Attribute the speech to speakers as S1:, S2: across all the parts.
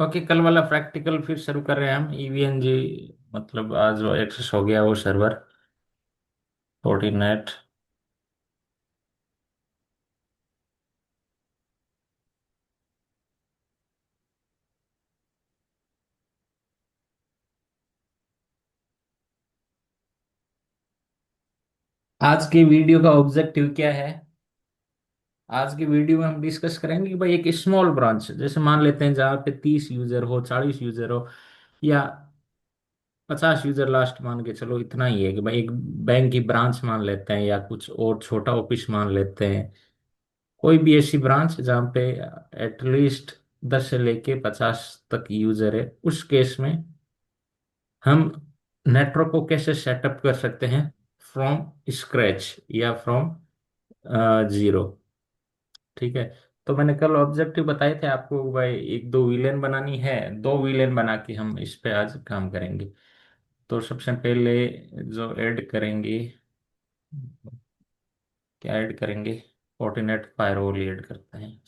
S1: Okay, कल वाला practical फिर शुरू कर रहे हैं हम ईवीएनजी। मतलब आज वो एक्सेस हो गया वो सर्वर फोर्टिनेट। आज की वीडियो का ऑब्जेक्टिव क्या है? आज की वीडियो में हम डिस्कस करेंगे कि भाई एक स्मॉल ब्रांच जैसे मान लेते हैं जहाँ पे 30 यूजर हो, 40 यूजर हो, या 50 यूजर, लास्ट मान के चलो इतना ही है कि भाई एक बैंक की ब्रांच मान लेते हैं या कुछ और छोटा ऑफिस मान लेते हैं। कोई भी ऐसी ब्रांच जहाँ पे एटलीस्ट 10 से लेके 50 तक यूजर है, उस केस में हम नेटवर्क को कैसे सेटअप कर सकते हैं फ्रॉम स्क्रैच या फ्रॉम जीरो। ठीक है। तो मैंने कल ऑब्जेक्टिव बताए थे आपको भाई, एक दो विलेन बनानी है, दो विलेन बना के हम इस पे आज काम करेंगे। तो सबसे पहले जो ऐड करेंगे, क्या ऐड करेंगे? फोर्टिनेट फायरवॉल ऐड करते हैं।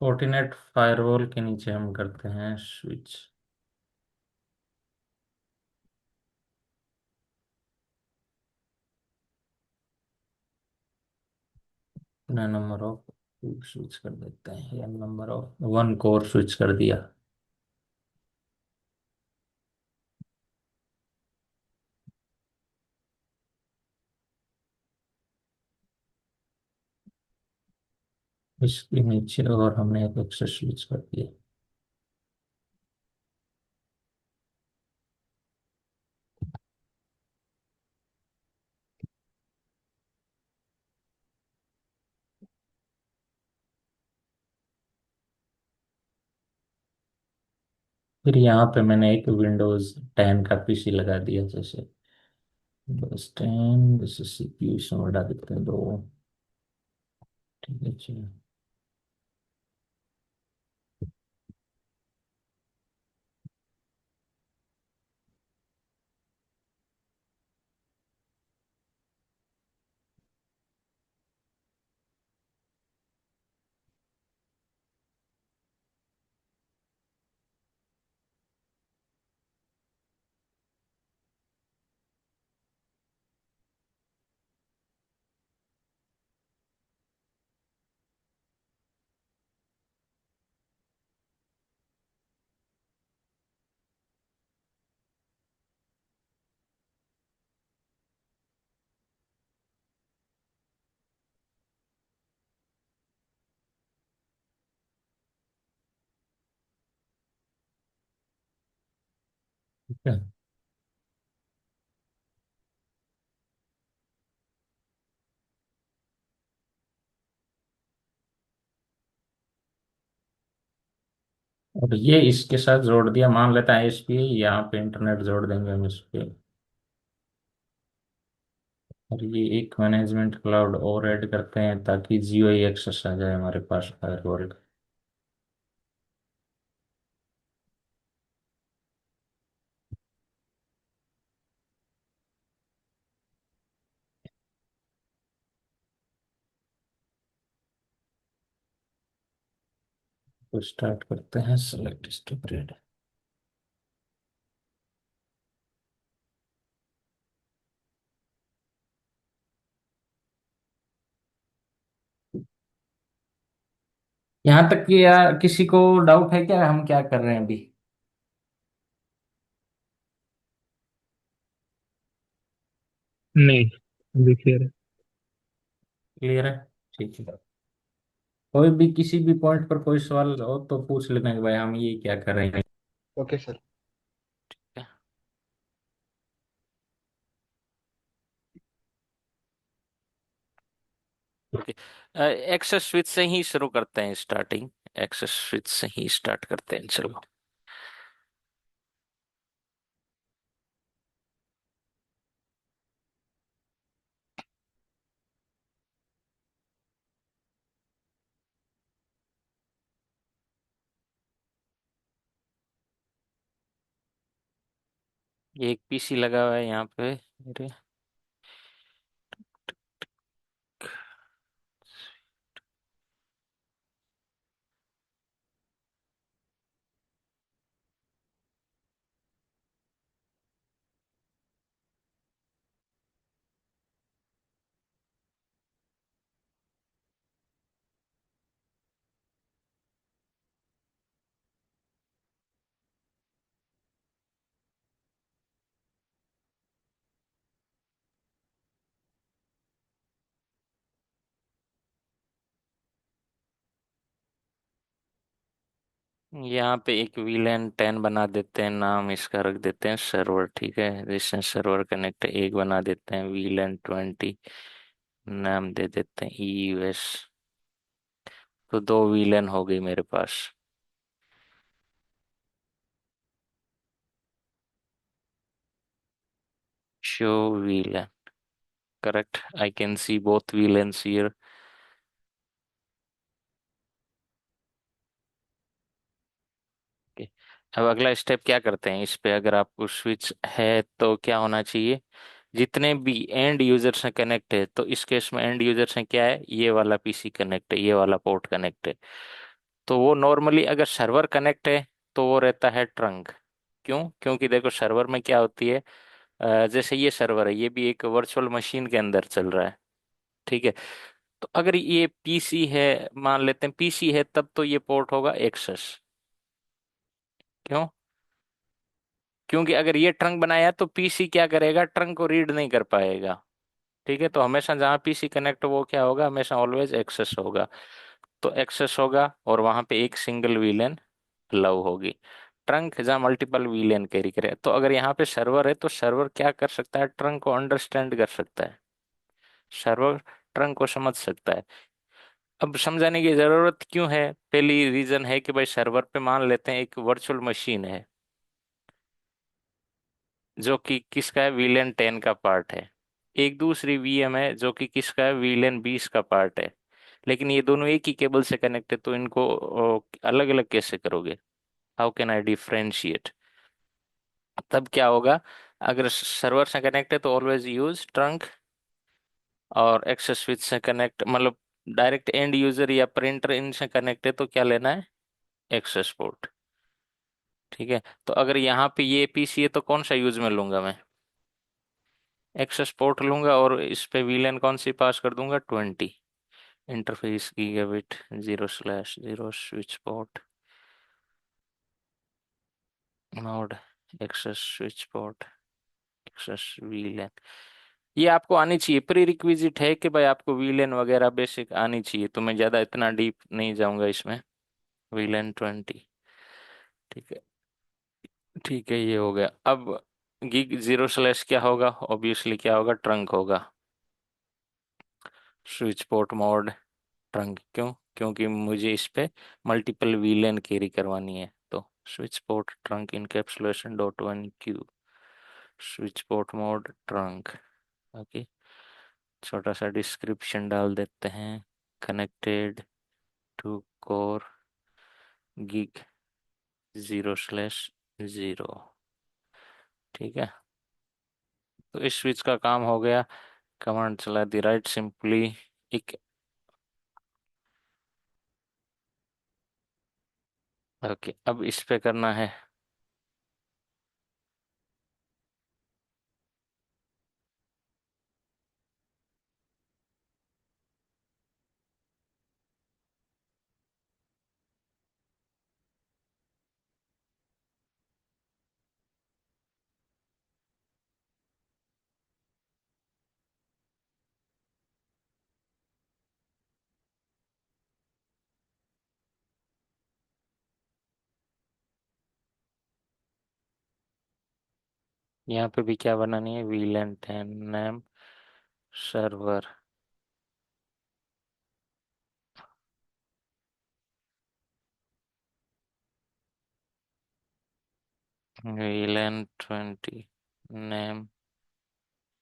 S1: फोर्टिनेट फायरवॉल के नीचे हम करते हैं स्विच नंबर ऑफ, स्विच कर देते हैं या number of one core switch कर दिया। इसके नीचे और हमने एक एक्सेस स्विच कर दिया। फिर यहाँ पे मैंने एक विंडोज 10 का पीसी लगा दिया, जैसे बस 10, जैसे सीपीयू इसमें बढ़ा देते हैं दो। ठीक है, चलिए। ठीक है। और ये इसके साथ जोड़ दिया, मान लेता है एसपी, यहाँ पे इंटरनेट जोड़ देंगे हम इस पे। और ये एक मैनेजमेंट क्लाउड और ऐड करते हैं ताकि जियो एक्सेस आ जाए हमारे पास फायरवॉल का। तो स्टार्ट करते हैं सेलेक्ट स्टोरेज। यहाँ तक कि यार किसी को डाउट है क्या हम क्या कर रहे हैं अभी?
S2: नहीं, अभी क्लियर है।
S1: क्लियर है। ठीक है। कोई भी किसी भी पॉइंट पर कोई सवाल हो तो पूछ लेना कि भाई हम ये क्या कर रहे हैं।
S2: Okay sir.
S1: Okay. Access switch से ही शुरू करते हैं स्टार्टिंग। एक्सेस स्विच से ही स्टार्ट करते हैं, चलो। ये एक पीसी लगा हुआ है यहाँ पे मेरे। यहाँ पे एक वीलन 10 बना देते हैं, नाम इसका रख देते हैं सर्वर। ठीक है, जिससे सर्वर कनेक्ट एक बना देते हैं वीलन 20, नाम दे देते हैं ईयूएस। तो दो वीलन हो गई मेरे पास। Show VLAN, correct, I can see both VLANs here. अब अगला स्टेप क्या करते हैं, इस पे अगर आपको स्विच है तो क्या होना चाहिए, जितने भी एंड यूजर से कनेक्ट है, तो इस केस में एंड यूजर से क्या है, ये वाला पीसी कनेक्ट है, ये वाला पोर्ट कनेक्ट है। तो वो नॉर्मली अगर सर्वर कनेक्ट है तो वो रहता है ट्रंक। क्यों? क्योंकि देखो सर्वर में क्या होती है, जैसे ये सर्वर है, ये भी एक वर्चुअल मशीन के अंदर चल रहा है। ठीक है, तो अगर ये पीसी है, मान लेते हैं पीसी है, तब तो ये पोर्ट होगा एक्सेस। क्यों? क्योंकि अगर ये ट्रंक बनाया तो पीसी क्या करेगा, ट्रंक को रीड नहीं कर पाएगा। ठीक है, तो हमेशा जहाँ पीसी कनेक्ट हो वो क्या होगा, हमेशा ऑलवेज एक्सेस होगा। तो एक्सेस होगा और वहां पे एक सिंगल वीलन लव होगी। ट्रंक जहाँ मल्टीपल वीलन कैरी करे, तो अगर यहाँ पे सर्वर है तो सर्वर क्या कर सकता है, ट्रंक को अंडरस्टैंड कर सकता है। सर्वर ट्रंक को समझ सकता है। अब समझाने की जरूरत क्यों है, पहली रीजन है कि भाई सर्वर पे मान लेते हैं एक वर्चुअल मशीन है, जो कि किसका है, वीलेन 10 का पार्ट है। एक दूसरी वीएम है जो कि किसका है, वीलेन 20 का पार्ट है। लेकिन ये दोनों एक ही केबल से कनेक्ट है, तो इनको अलग अलग कैसे करोगे, हाउ कैन आई डिफरेंशिएट। तब क्या होगा, अगर सर्वर से कनेक्ट है तो ऑलवेज यूज ट्रंक, और एक्सेस स्विच से कनेक्ट मतलब डायरेक्ट एंड यूजर या प्रिंटर इनसे कनेक्ट है तो क्या लेना है, एक्सेस पोर्ट। ठीक है, तो अगर यहाँ पे ये पीसी है तो कौन सा यूज में लूंगा मैं, एक्सेस पोर्ट लूंगा, और इस पे वीलन कौन सी पास कर दूंगा, 20। Interface gigabit 0/0 switch port node access switch port access VLAN. ये आपको आनी चाहिए, प्री रिक्विजिट है कि भाई आपको वीलन वगैरह बेसिक आनी चाहिए, तो मैं ज्यादा इतना डीप नहीं जाऊंगा इसमें। वीलन 20। ठीक है, ठीक है, ये हो गया। अब गीग 0/ क्या होगा, ऑब्वियसली क्या होगा, ट्रंक होगा। स्विच पोर्ट मोड ट्रंक, क्यों? क्योंकि मुझे इस पे मल्टीपल वीलन कैरी करवानी है, तो switch port trunk encapsulation dot one Q, switch port mode trunk. Okay, छोटा सा डिस्क्रिप्शन डाल देते हैं, कनेक्टेड टू कोर गिग 0/0। ठीक है, तो इस स्विच का काम हो गया। कमांड चला दी, राइट सिंपली एक। ओके, अब इस पे करना है, यहाँ पे भी क्या बनानी है, VLAN 10 name server, VLAN 20 name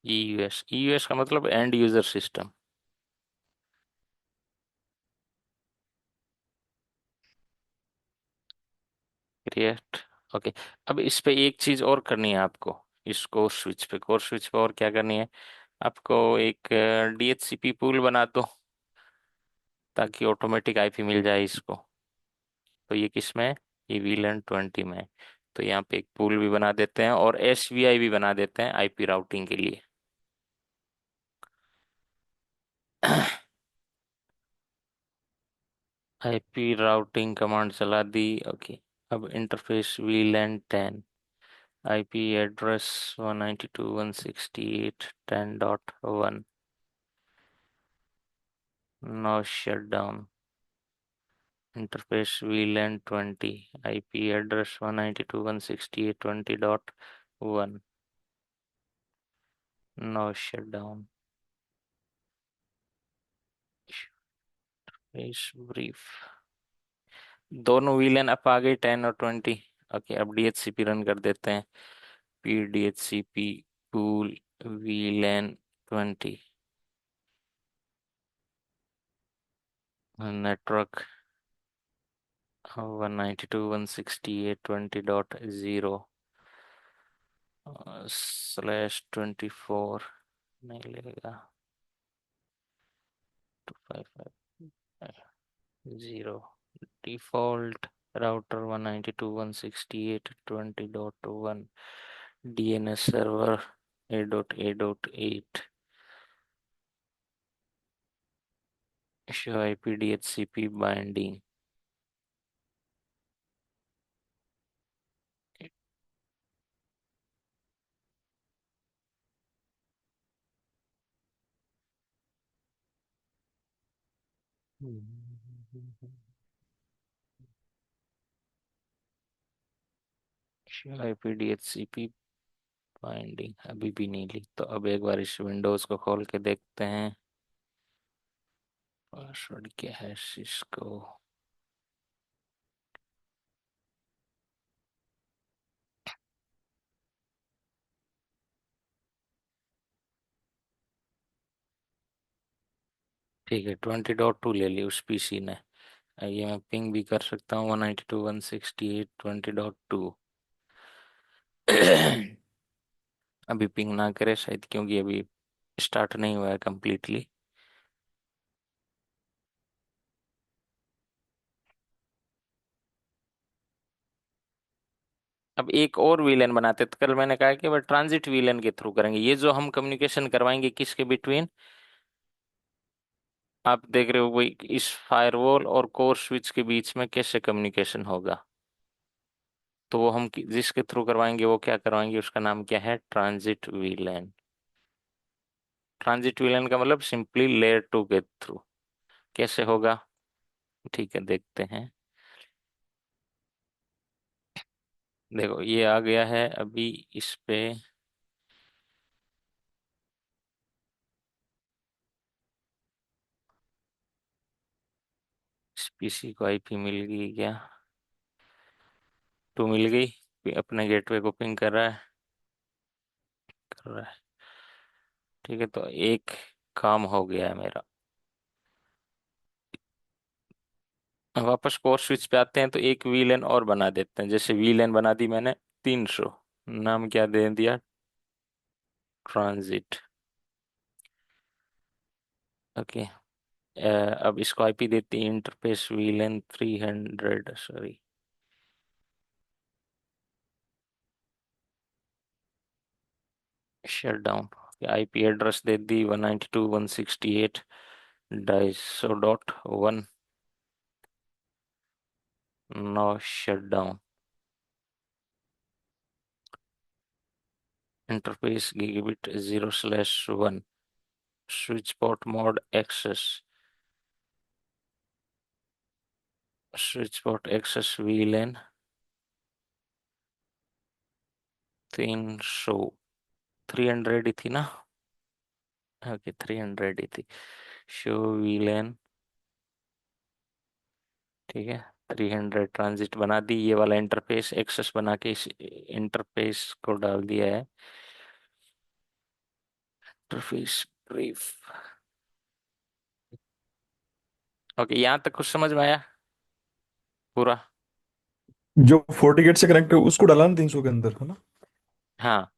S1: EUS. EUS का मतलब end user system. Create. Okay, अब इस पे एक चीज और करनी है आपको, इस कोर स्विच पे और क्या करनी है आपको, एक DHCP पूल बना दो ताकि ऑटोमेटिक आईपी मिल जाए इसको। तो ये किस में है? ये VLAN 20 में है। तो यहाँ पे एक पूल भी बना देते हैं और SVI भी बना देते हैं आईपी राउटिंग के लिए। आईपी राउटिंग कमांड चला दी। ओके। अब interface VLAN 10, IP address 192.168.10.1। No shut down. Interface VLAN 20, IP address 192.168.20.1। No shut down. इस ब्रीफ दोनों VLAN अप आ गए 10 और 20। ओके, अब DHCP रन कर देते हैं। PDHCP पूल VLAN 20 नेटवर्क 192.168.20.0 /24 नहीं लेगा, 2550 default router 192.168.20.1 DNS server 8.8.8 show IP DHCP binding। show IP DHCP binding अभी भी नहीं ली, तो अब एक बार इस विंडोज को खोल के देखते हैं पासवर्ड क्या है इसको। ठीक है, 20.2 ले ली उस पीसी ने। ये मैं पिंग भी कर सकता हूँ 192.168.20.2। अभी पिंग ना करे शायद, क्योंकि अभी स्टार्ट नहीं हुआ है कंप्लीटली। अब एक और वीलन बनाते, तो कल मैंने कहा कि वह ट्रांजिट वीलन के थ्रू करेंगे। ये जो हम कम्युनिकेशन करवाएंगे किसके बिटवीन, आप देख रहे हो वही इस फायरवॉल और कोर स्विच के बीच में कैसे कम्युनिकेशन होगा। तो वो हम जिसके थ्रू करवाएंगे वो क्या करवाएंगे, उसका नाम क्या है, ट्रांजिट वीलन। ट्रांजिट वीलन का मतलब सिंपली लेयर 2 के थ्रू। कैसे होगा, ठीक है देखते हैं। देखो ये आ गया है अभी इस पे। इस पीसी को आईपी मिल गई क्या, 2 मिल गई। अपने गेटवे को पिंग कर रहा है। ठीक है, तो एक काम हो गया है मेरा। अब वापस कोर स्विच पे आते हैं, तो एक वीलन और बना देते हैं। जैसे वीलन बना दी मैंने 300, नाम क्या दे दिया, ट्रांजिट। ओके। अब इसको आईपी देती है interface VLAN 300, sorry shut down. IP address दे दी 192.168.200.1। No shut down. Interface gigabit 0/1 switch port mode access. Switch port access VLAN 300, 300 ही थी ना। ओके, 300 ही थी। शो वीलन, ठीक है, 300 ट्रांजिट बना दी। ये वाला इंटरफेस एक्सेस बना के इस इंटरफेस को डाल दिया है। Interface brief. ओके, यहाँ तक कुछ समझ में आया पूरा।
S2: जो 40 गेट से कनेक्ट है उसको डाला ना 300 के अंदर है ना।
S1: हाँ,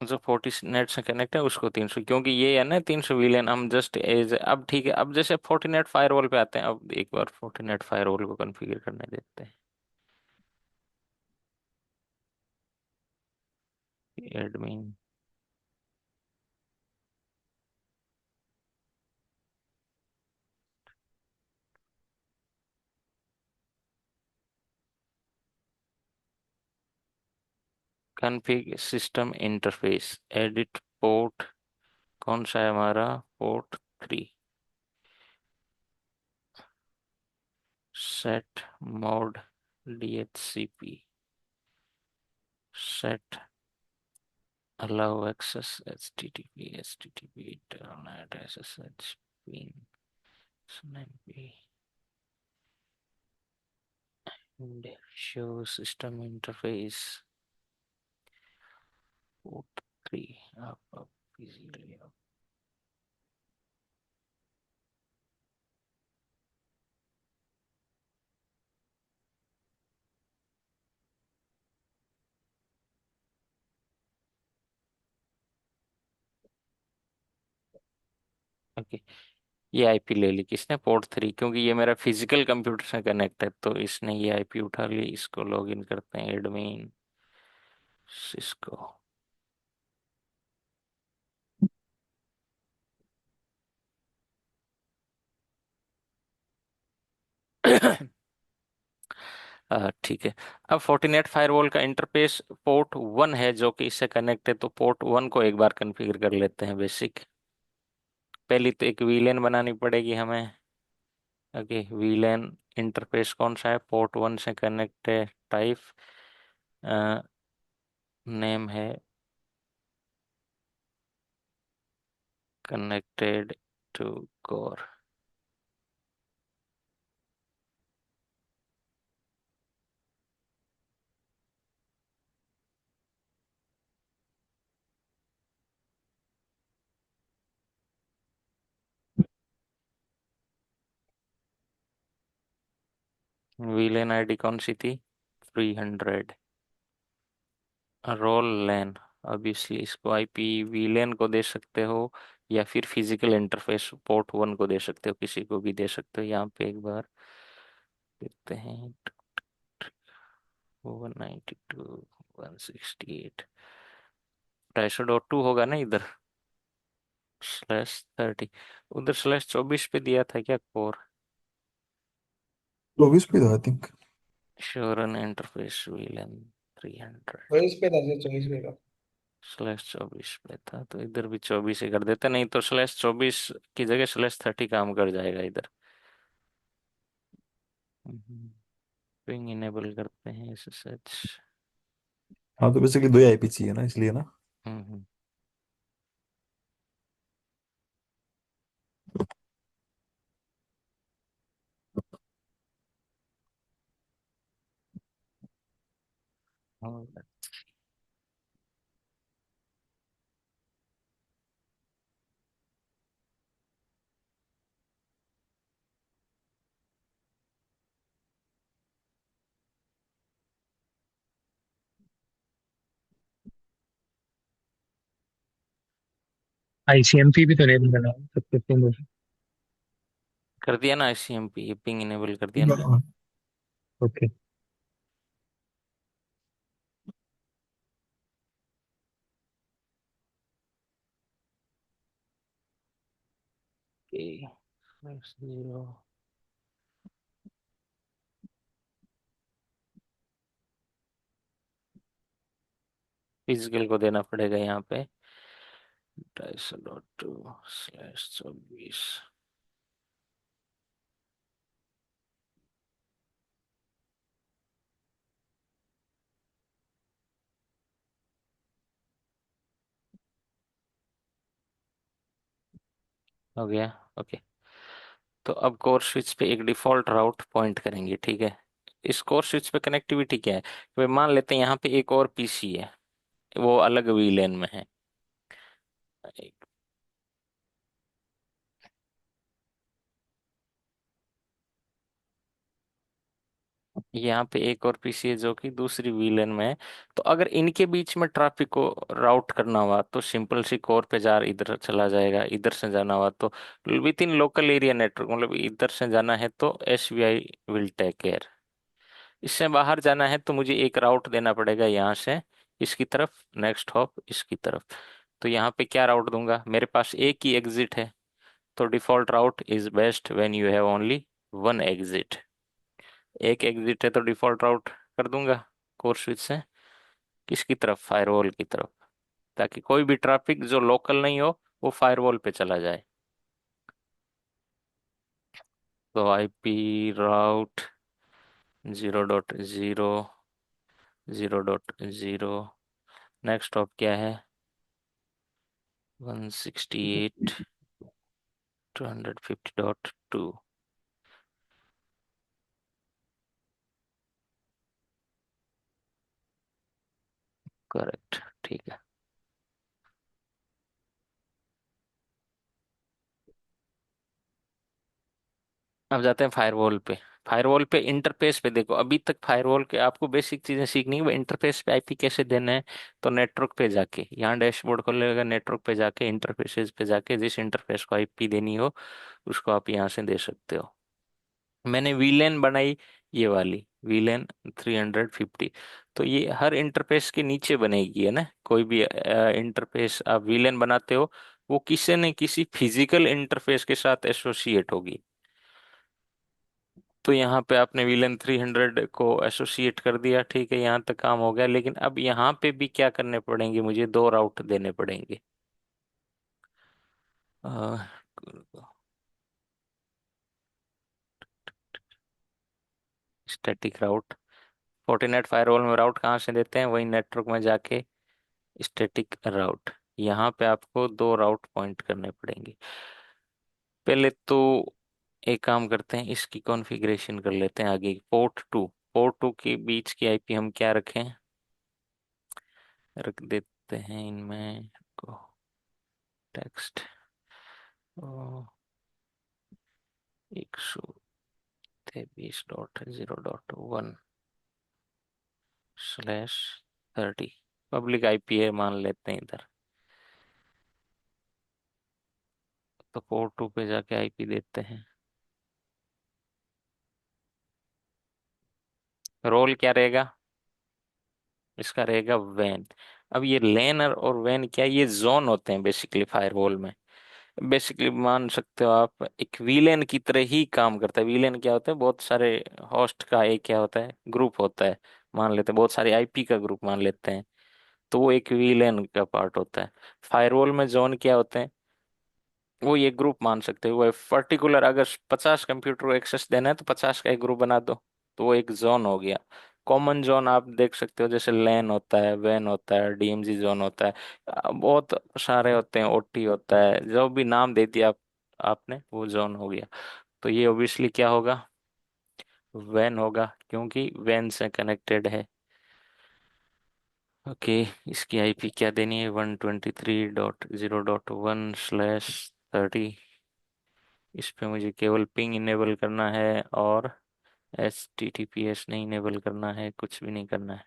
S1: जो 40 नेट से कनेक्ट है उसको 300, क्योंकि ये है ना 300 विलेन, हम जस्ट एज, अब ठीक है, अब जैसे 40 नेट फायरवॉल पे आते हैं, अब एक बार 40 नेट फायरवॉल को कॉन्फ़िगर करने देते हैं। Admin config system interface, edit port, कौन सा है हमारा, port 3, set mode DHCP, set allow access HTTP Ethernet SSH pin snappy show system interface port 3 up easily up। Okay, ये आईपी ले ली किसने, पोर्ट 3, क्योंकि ये मेरा फिजिकल कंप्यूटर से कनेक्ट है, तो इसने ये आईपी उठा ली। इसको लॉगिन करते हैं, एडमिन सिस्को। ठीक है। अब फोर्टिनेट फायरवॉल का इंटरफेस पोर्ट 1 है जो कि इससे कनेक्ट है, तो पोर्ट 1 को एक बार कॉन्फ़िगर कर लेते हैं बेसिक। पहली तो एक वीलेन बनानी पड़ेगी हमें। ओके, वीलेन इंटरफेस कौन सा है, पोर्ट 1 से कनेक्ट है, टाइप नेम है connected to core. VLAN ID कौन सी थी, 300। रोल लैन, ऑब्वियसली इसको आईपी वीलेन को दे सकते हो, या फिर फिजिकल इंटरफेस पोर्ट 1 को दे सकते हो, किसी को भी दे सकते हो। यहाँ पे एक बार देखते हैं, 192 168, 250.2 होगा ना इधर, /30, उधर /24 पे दिया था क्या कोर।
S2: 24 पे था I think.
S1: Sheoran interface VLAN 300
S2: 24 पे था सर, 24 पे था।
S1: /24 पे था, तो इधर भी 24 ही कर देते, नहीं तो /24 की जगह /30 काम कर जाएगा इधर। पिंग इनेबल करते हैं SSH।
S2: हाँ तो बेसिकली दो ही आईपी चाहिए ना, इसलिए ना।
S1: हम्म हम्म।
S2: आईसीएमपी भी तो नहीं बना सबके तुम।
S1: कर दिया ना ICMP, ये पिंग इनेबल कर दिया ना।
S2: ओके।
S1: Okay, 0 फिजिकल को देना पड़ेगा यहाँ पे, 250.2/24। हो गया। ओके, तो अब कोर स्विच पे एक डिफॉल्ट राउट पॉइंट करेंगे, ठीक है। इस कोर स्विच पे कनेक्टिविटी क्या है, वे मान लेते हैं यहाँ पे एक और पीसी है, वो अलग वीलेन में है।
S3: यहाँ पे एक और पीसी है जो कि दूसरी वीलन में है। तो अगर इनके बीच में ट्रैफिक को राउट करना हुआ तो सिंपल सी कोर पे जार इधर चला जाएगा, इधर से जाना हुआ तो with in local area network, मतलब इधर से जाना है तो एसबीआई विल टेक केयर। इससे बाहर जाना है तो मुझे एक राउट देना पड़ेगा यहाँ से इसकी तरफ, नेक्स्ट हॉप इसकी तरफ। तो यहाँ पे क्या राउट दूंगा, मेरे पास एक ही एग्जिट है, तो default route is best when you have only one exit. एक एग्जिट है तो डिफॉल्ट राउट कर दूंगा कोर स्विच से किसकी तरफ, फायरवॉल की तरफ, ताकि कोई भी ट्रैफिक जो लोकल नहीं हो वो फायरवॉल पे चला जाए। तो आईपी राउट 0.0 0.0, नेक्स्ट हॉप क्या है, 168.250.2। करेक्ट, ठीक है। अब जाते हैं फायरवॉल पे। फायरवॉल पे इंटरफेस पे देखो, अभी तक फायरवॉल के आपको बेसिक चीजें सीखनी है, वो इंटरफेस पे आईपी कैसे देना है। तो नेटवर्क पे जाके यहाँ डैशबोर्ड खोलेगा, नेटवर्क पे जाके इंटरफेसेस पे जाके जिस इंटरफेस को आईपी देनी हो उसको आप यहाँ से दे सकते हो। मैंने वीलैन बनाई, ये वाली वीलैन 350। तो ये हर इंटरफेस के नीचे बनेगी, है ना। कोई भी इंटरफेस आप वीलैन बनाते हो वो किसी न किसी फिजिकल इंटरफेस के साथ एसोसिएट होगी। तो यहाँ पे आपने विलन 300 को एसोसिएट कर दिया, ठीक है, यहाँ तक काम हो गया। लेकिन अब यहाँ पे भी क्या करने पड़ेंगे, मुझे दो राउट देने पड़ेंगे। स्टैटिक राउट, फोर्टिनेट फायरवॉल में राउट कहाँ से देते हैं, वही नेटवर्क में जाके स्टैटिक राउट। यहाँ पे आपको दो राउट पॉइंट करने पड़ेंगे। पहले तो एक काम करते हैं, इसकी कॉन्फ़िगरेशन कर लेते हैं आगे। पोर्ट टू के बीच की आईपी हम क्या रखें, रख देते हैं इनमें को टेक्स्ट 123.0.1/30 पब्लिक आईपी है मान लेते हैं इधर। तो पोर्ट टू पे जाके आईपी देते हैं। रोल क्या रहेगा, इसका रहेगा वैन। अब ये लैन और वैन क्या है? ये जोन होते हैं बेसिकली फायरवॉल में। बेसिकली मान सकते हो आप एक वीलेन की तरह ही काम करता है। वीलेन क्या होता है, बहुत सारे होस्ट का एक क्या होता है, ग्रुप होता है। मान लेते हैं बहुत सारे आईपी का ग्रुप मान लेते हैं, तो वो एक वीलेन का पार्ट होता है। फायरवॉल में जोन क्या होते हैं, वो ये ग्रुप मान सकते हो। वो पर्टिकुलर अगर 50 कंप्यूटर को एक्सेस देना है तो 50 का एक ग्रुप बना दो, तो वो एक जोन हो गया। कॉमन जोन आप देख सकते हो, जैसे लैन होता है, वैन होता है, डीएमजी जोन होता है, बहुत सारे होते हैं, ओटी होता है, जो भी नाम दे दिया आपने वो जोन हो गया। तो ये ओब्वियसली क्या होगा, वैन होगा, क्योंकि वैन से कनेक्टेड है। ओके, इसकी आईपी क्या देनी है, 123.0.1/30। इस पे मुझे केवल पिंग इनेबल करना है और HTTPS नहीं इनेबल करना है, कुछ भी नहीं करना है।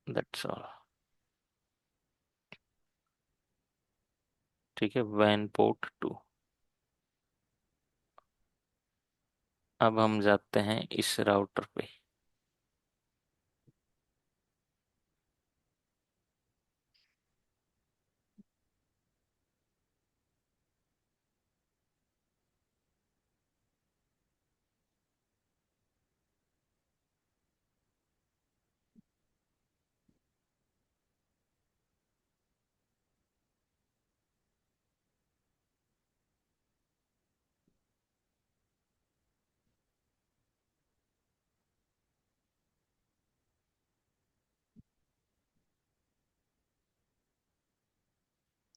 S3: That's all. ठीक है, वैन पोर्ट 2। अब हम जाते हैं इस राउटर पे।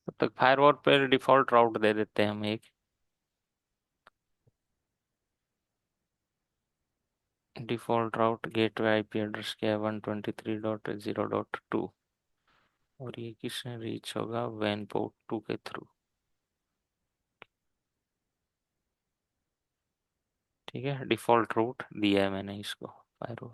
S3: तब तक फायरवॉल पे डिफॉल्ट राउट दे देते हैं हम एक। डिफॉल्ट राउट गेटवे आईपी एड्रेस क्या है, 123.0.2। और ये किससे रीच होगा, वैन पोर्ट 2 के थ्रू। ठीक है, डिफॉल्ट रूट दिया है मैंने इसको फायरवॉल।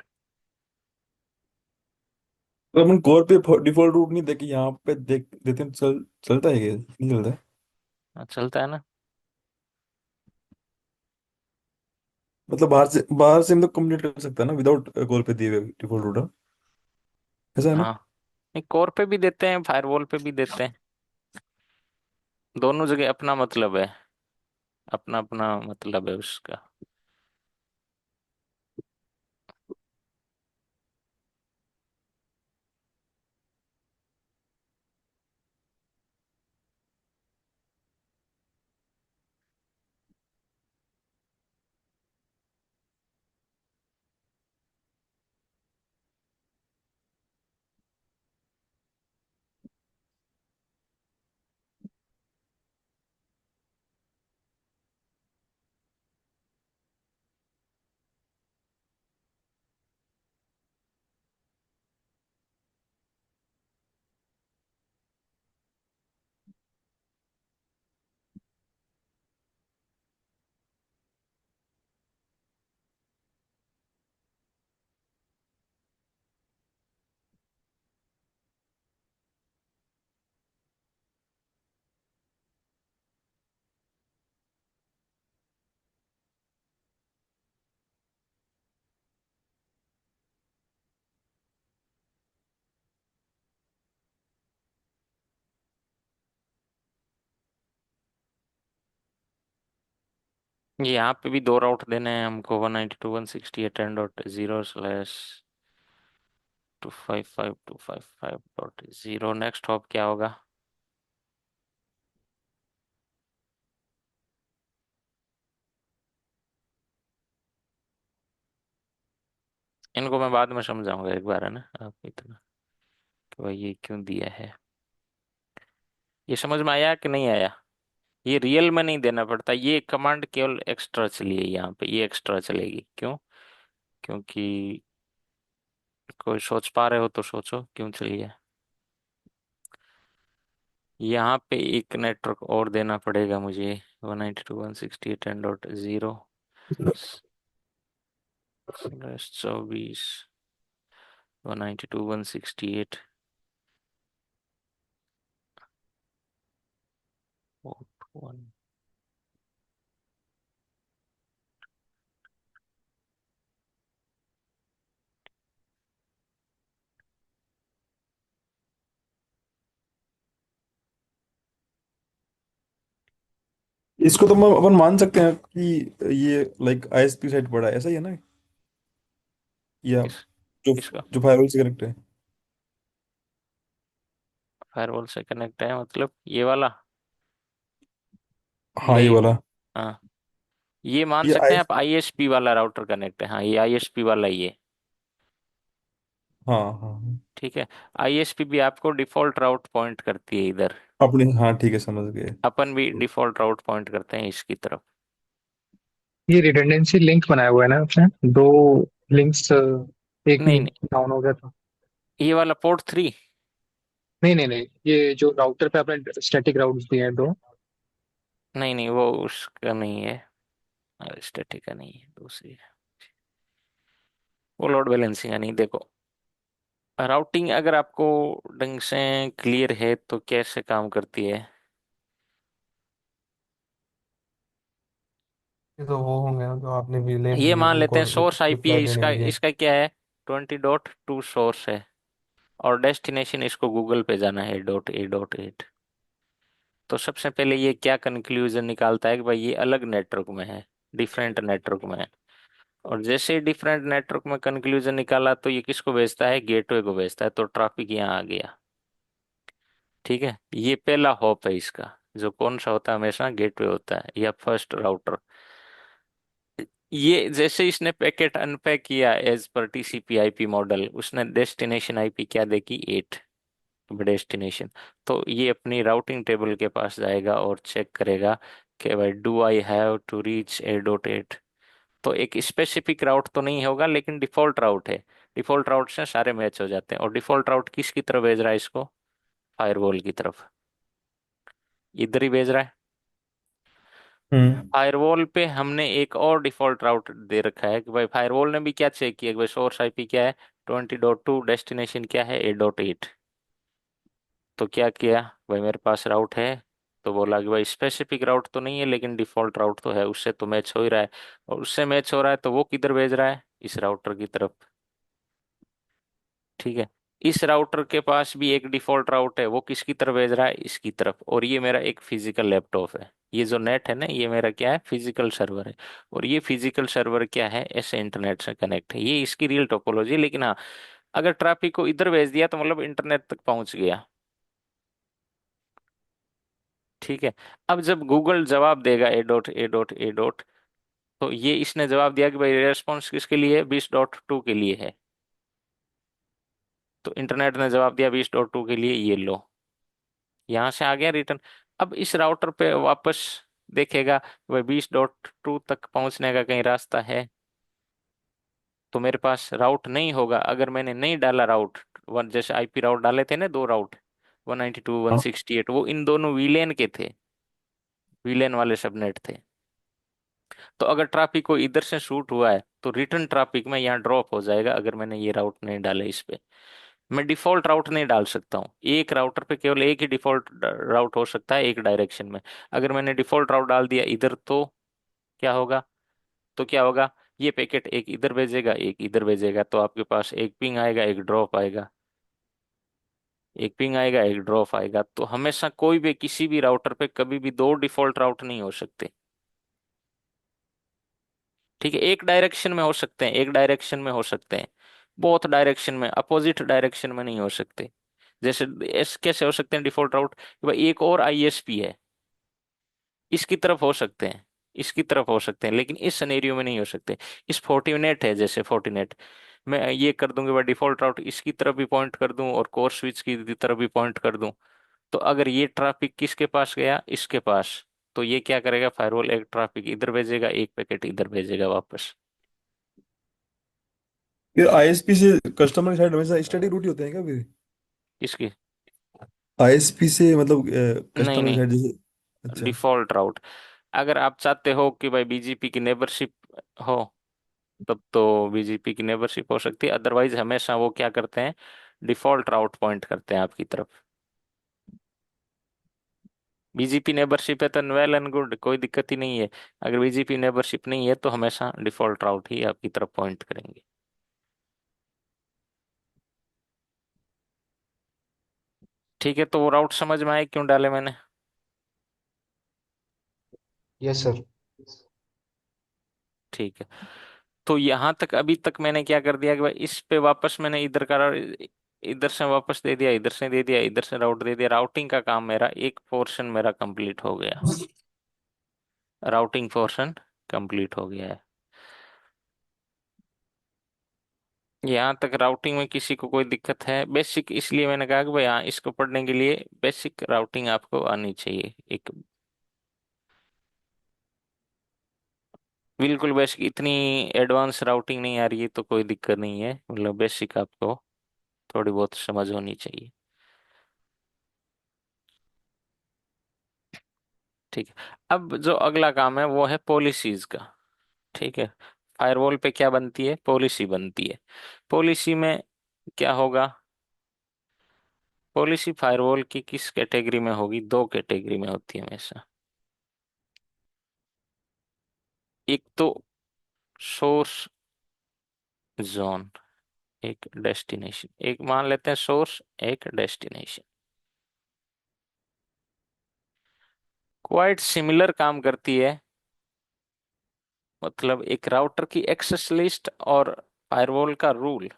S2: तो अपन कोर पे डिफॉल्ट रूट नहीं देके यहाँ पे देख देते हैं, चलता है क्या, नहीं चलता है?
S3: चलता है ना।
S2: मतलब बाहर से हम लोग कम्युनिकेट कर सकते हैं ना विदाउट कोर पे दिए हुए डिफॉल्ट रूट, ऐसा है ना?
S3: हाँ, नहीं कोर पे भी देते हैं, फायरवॉल पे भी देते हैं, दोनों जगह अपना मतलब है, अपना अपना मतलब है उसका। ये यहाँ पे भी दो राउट देने हैं हमको, 192.168.0/255.255.0। नेक्स्ट हॉप क्या होगा? इनको मैं बाद में समझाऊंगा एक बार, है ना, आप इतना कि भाई ये क्यों दिया है। ये समझ में आया कि नहीं आया? ये रियल में नहीं देना पड़ता, ये कमांड केवल एक्स्ट्रा चली है यहाँ पे, ये एक्स्ट्रा चलेगी क्यों? क्योंकि कोई सोच पा रहे हो तो सोचो क्यों चलिए। यहाँ पे एक नेटवर्क और देना पड़ेगा मुझे, 192.168.10 /24 192.168 /1।
S2: इसको तो हम अपन मान सकते हैं कि ये लाइक आईएसपी साइड पड़ा है, ऐसा ही है ना? या
S3: किस
S2: जो
S3: किसका?
S2: जो फायरवॉल से कनेक्ट है।
S3: फायरवॉल से कनेक्ट है मतलब ये वाला,
S2: हाँ,
S3: या
S2: ये
S3: ये?
S2: वाला।
S3: हाँ, ये मान
S2: ये
S3: सकते
S2: आई
S3: हैं आप, आईएसपी वाला राउटर कनेक्ट है, हाँ ये आईएसपी वाला ही है।
S2: हाँ हाँ हाँ।
S3: ठीक है, आईएसपी भी आपको डिफॉल्ट राउट पॉइंट करती है इधर,
S2: अपने, हाँ ठीक है, समझ गए।
S3: अपन भी डिफॉल्ट राउट पॉइंट करते हैं इसकी तरफ।
S4: ये रिडंडेंसी लिंक बनाया हुआ है ना आपने, दो लिंक्स एक
S3: नहीं नहीं,
S4: डाउन हो गया था।
S3: ये वाला पोर्ट 3।
S4: नहीं नहीं नहीं, ये जो राउटर पे आपने स्टैटिक राउट्स दिए हैं दो।
S3: नहीं नहीं, वो उसका नहीं है, स्टैटिक का नहीं है, दूसरी है। वो लोड बैलेंसिंग का नहीं, देखो राउटिंग अगर आपको ढंग से क्लियर है तो कैसे काम करती है।
S5: ये तो वो होंगे ना जो आपने विलेंस
S3: ये
S5: दिए
S3: मान लेते
S5: उनको
S3: हैं सोर्स आईपी है
S5: रिप्लाई देने
S3: इसका,
S5: के लिए।
S3: इसका क्या है, 20.2 सोर्स है, और डेस्टिनेशन इसको गूगल पे जाना है, .a.8। तो सबसे पहले ये क्या कंक्लूजन निकालता है कि भाई ये अलग नेटवर्क में है, डिफरेंट नेटवर्क में है। और जैसे ही डिफरेंट नेटवर्क में कंक्लूजन निकाला तो ये किसको भेजता है, गेटवे को भेजता है, तो ट्रैफिक यहाँ आ गया। ठीक है, ये पहला हॉप है इसका, जो कौन सा होता है, हमेशा गेटवे होता है या फर्स्ट राउटर। ये जैसे इसने पैकेट अनपैक किया as per TCP IP model, उसने डेस्टिनेशन आईपी क्या देखी, 8 डेस्टिनेशन। तो ये अपनी राउटिंग टेबल के पास जाएगा और चेक करेगा कि भाई do I have to reach A.8। तो एक स्पेसिफिक राउट तो नहीं होगा लेकिन डिफॉल्ट राउट है, डिफॉल्ट राउट से सारे मैच हो जाते हैं। और डिफॉल्ट राउट किसकी तरफ भेज रहा है इसको, फायरवॉल की तरफ, इधर ही भेज रहा है।
S2: हम्म।
S3: फायरवॉल पे हमने एक और डिफॉल्ट राउट दे रखा है कि भाई फायरवॉल ने भी क्या चेक किया कि भाई सोर्स आईपी क्या है 20.2, डेस्टिनेशन क्या है 8.8। तो क्या किया भाई, मेरे पास राउट है, तो बोला कि भाई स्पेसिफिक राउट तो नहीं है लेकिन डिफॉल्ट राउट तो है, उससे तो मैच हो ही रहा है। और उससे मैच हो रहा है तो वो किधर भेज रहा है, इस राउटर की तरफ। ठीक है, इस राउटर के पास भी एक डिफॉल्ट राउट है, वो किसकी तरफ भेज रहा है, इसकी तरफ। और ये मेरा एक फिजिकल लैपटॉप है, ये जो नेट है ना ये मेरा क्या है, फिजिकल सर्वर है। और ये फिजिकल सर्वर क्या है, ऐसे इंटरनेट से कनेक्ट है, ये इसकी रियल टोपोलॉजी है। लेकिन हाँ, अगर ट्रैफिक को इधर भेज दिया तो मतलब इंटरनेट तक पहुंच गया। ठीक है, अब जब गूगल जवाब देगा A.A.A. तो ये इसने जवाब दिया कि भाई रेस्पॉन्स किसके लिए है, 20.2 के लिए है। तो इंटरनेट ने जवाब दिया 20.2 के लिए, ये लो, यहां से आ गया रिटर्न। अब इस राउटर पे वापस देखेगा भाई 20.2 तक पहुंचने का कहीं रास्ता है, तो मेरे पास राउट नहीं होगा अगर मैंने नहीं डाला राउट। वन जैसे आईपी राउट डाले थे ना, दो राउट, 192
S2: हाँ।
S3: 168, वो इन दोनों वीलेन के थे, वीलेन वाले सबनेट थे। तो अगर ट्रैफिक को इधर से शूट हुआ है तो रिटर्न ट्रैफिक में यहाँ ड्रॉप हो जाएगा, अगर मैंने ये राउट नहीं डाला इस पे। मैं डिफॉल्ट राउट नहीं डाल सकता हूँ, एक राउटर पे केवल एक ही डिफॉल्ट राउट हो सकता है एक डायरेक्शन में। अगर मैंने डिफॉल्ट राउट डाल दिया इधर तो क्या होगा, तो क्या होगा, ये पैकेट एक इधर भेजेगा एक इधर भेजेगा, तो आपके पास एक पिंग आएगा एक ड्रॉप आएगा, एक पिंग आएगा एक ड्रॉप आएगा। तो हमेशा कोई भी किसी भी राउटर पे कभी भी दो डिफॉल्ट राउट नहीं हो सकते। ठीक है, एक डायरेक्शन में हो सकते हैं, एक डायरेक्शन में हो सकते हैं, बोथ डायरेक्शन में, अपोजिट डायरेक्शन में नहीं हो सकते। जैसे कैसे हो सकते हैं डिफॉल्ट राउट, भाई एक और आईएसपी है, इसकी तरफ हो सकते हैं, इसकी तरफ हो सकते हैं, लेकिन इस सिनेरियो में नहीं हो सकते। इस फोर्टिनेट है, जैसे फोर्टिनेट, मैं ये कर दूंगा भाई डिफॉल्ट राउट इसकी तरफ भी पॉइंट कर दूं और कोर स्विच की तरफ भी पॉइंट कर दूं। तो अगर ये ट्रैफिक किसके पास गया, इसके पास, तो ये क्या करेगा, फायरवॉल एक ट्रैफिक इधर भेजेगा एक पैकेट इधर भेजेगा वापस।
S2: फिर आईएसपी से कस्टमर साइड हमेशा स्टैटिक रूट ही होते हैं क्या फिर?
S3: इसकी
S2: आईएसपी से मतलब
S3: नहीं
S2: कस्टमर
S3: नहीं,
S2: साइड जैसे। अच्छा।
S3: डिफॉल्ट राउट। अगर आप चाहते हो कि भाई बीजीपी की नेबरशिप हो, तब तो बीजीपी की नेबरशिप हो सकती है, अदरवाइज हमेशा वो क्या करते हैं, डिफॉल्ट राउट पॉइंट करते हैं आपकी तरफ। बीजीपी नेबरशिप है तो वेल एंड गुड, कोई दिक्कत ही नहीं है। अगर बीजीपी नेबरशिप नहीं है तो हमेशा डिफॉल्ट राउट ही आपकी तरफ पॉइंट करेंगे। ठीक है, तो वो राउट समझ में आए क्यों डाले मैंने।
S5: Yes sir.
S3: ठीक है, तो यहां तक अभी तक मैंने क्या कर दिया कि भाई इस पे वापस मैंने इधर का इधर से वापस दे दिया, इधर से दे दिया, इधर से राउट दे दिया, राउटिंग का काम मेरा एक पोर्शन मेरा कंप्लीट हो गया, राउटिंग पोर्शन कंप्लीट हो गया है। यहाँ तक राउटिंग में किसी को कोई दिक्कत है, बेसिक इसलिए मैंने कहा कि भाई हाँ, इसको पढ़ने के लिए बेसिक राउटिंग आपको आनी चाहिए एक, बिल्कुल बेसिक, इतनी एडवांस राउटिंग नहीं आ रही है तो कोई दिक्कत नहीं है, मतलब बेसिक आपको थोड़ी बहुत समझ होनी चाहिए। ठीक है, अब जो अगला काम है वो है पॉलिसीज का। ठीक है, फायरवॉल पे क्या बनती है, पॉलिसी बनती है। पॉलिसी में क्या होगा, पॉलिसी फायरवॉल की किस कैटेगरी में होगी, दो कैटेगरी में होती है हमेशा। एक तो सोर्स जोन, एक डेस्टिनेशन, एक मान लेते हैं सोर्स एक डेस्टिनेशन, क्वाइट सिमिलर काम करती है। मतलब एक राउटर की एक्सेस लिस्ट और फायरवॉल का रूल,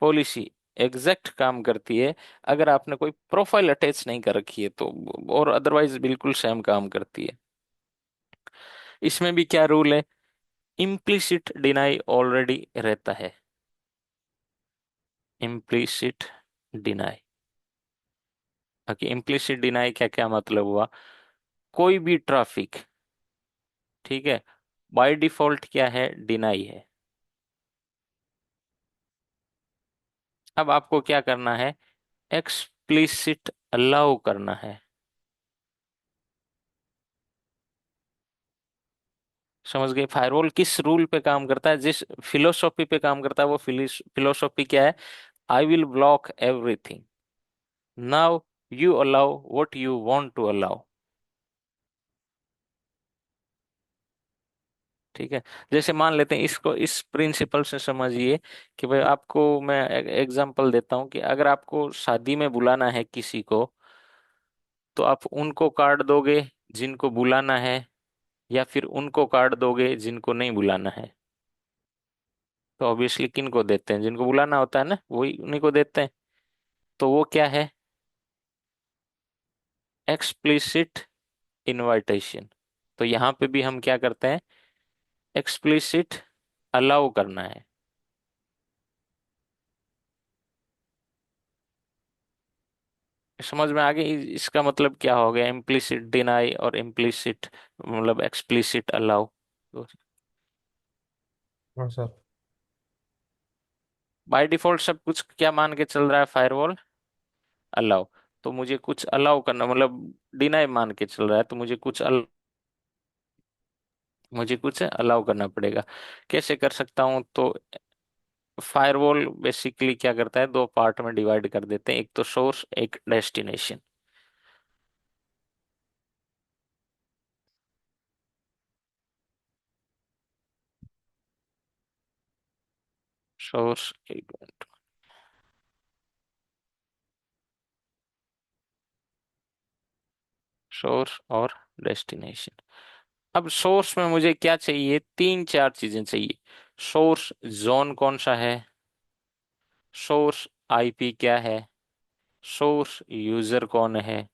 S3: पॉलिसी एग्जैक्ट काम करती है। अगर आपने कोई प्रोफाइल अटैच नहीं कर रखी है तो, और अदरवाइज बिल्कुल सेम काम करती है। इसमें भी क्या रूल है, इम्प्लिसिट डिनाई ऑलरेडी रहता है, implicit deny. Okay, implicit deny क्या क्या मतलब हुआ, कोई भी ट्रैफिक, ठीक है, बाय डिफॉल्ट क्या है, डिनाई है। अब आपको क्या करना है, एक्सप्लिसिट अलाउ करना है। समझ गए? फायरवॉल किस रूल पे काम करता है, जिस फिलोसॉफी पे काम करता है, वो फिलोसॉफी क्या है? I will block everything, now you allow what you want to allow. ठीक है। जैसे मान लेते हैं इसको, इस प्रिंसिपल से समझिए कि भाई, आपको मैं एग्जांपल देता हूँ कि अगर आपको शादी में बुलाना है किसी को, तो आप उनको कार्ड दोगे जिनको बुलाना है, या फिर उनको कार्ड दोगे जिनको नहीं बुलाना है? तो ऑब्वियसली किन को देते हैं? जिनको बुलाना होता है ना, वही उन्हीं को देते हैं। तो वो क्या है? Explicit invitation. तो यहाँ पे भी हम क्या करते हैं? एक्सप्लिसिट अलाउ करना है। समझ में आ गई? इसका मतलब क्या हो गया? इम्प्लिसिट डिनाई और इम्प्लिसिट मतलब एक्सप्लिसिट अलाउ।
S5: हाँ सर।
S3: बाय डिफॉल्ट सब कुछ क्या मान के चल रहा है? Firewall allow. तो मुझे कुछ अलाउ करना मतलब डिनाई मान के चल रहा है, तो मुझे कुछ अलाउ करना पड़ेगा। कैसे कर सकता हूँ? तो फायरवॉल बेसिकली क्या करता है, दो पार्ट में डिवाइड कर देते हैं, एक तो सोर्स, एक डेस्टिनेशन। सोर्स, एक मिनट, सोर्स और डेस्टिनेशन। अब सोर्स में मुझे क्या चाहिए? तीन चार चीजें चाहिए। सोर्स जोन कौन सा है, सोर्स आईपी क्या है, सोर्स यूजर कौन है।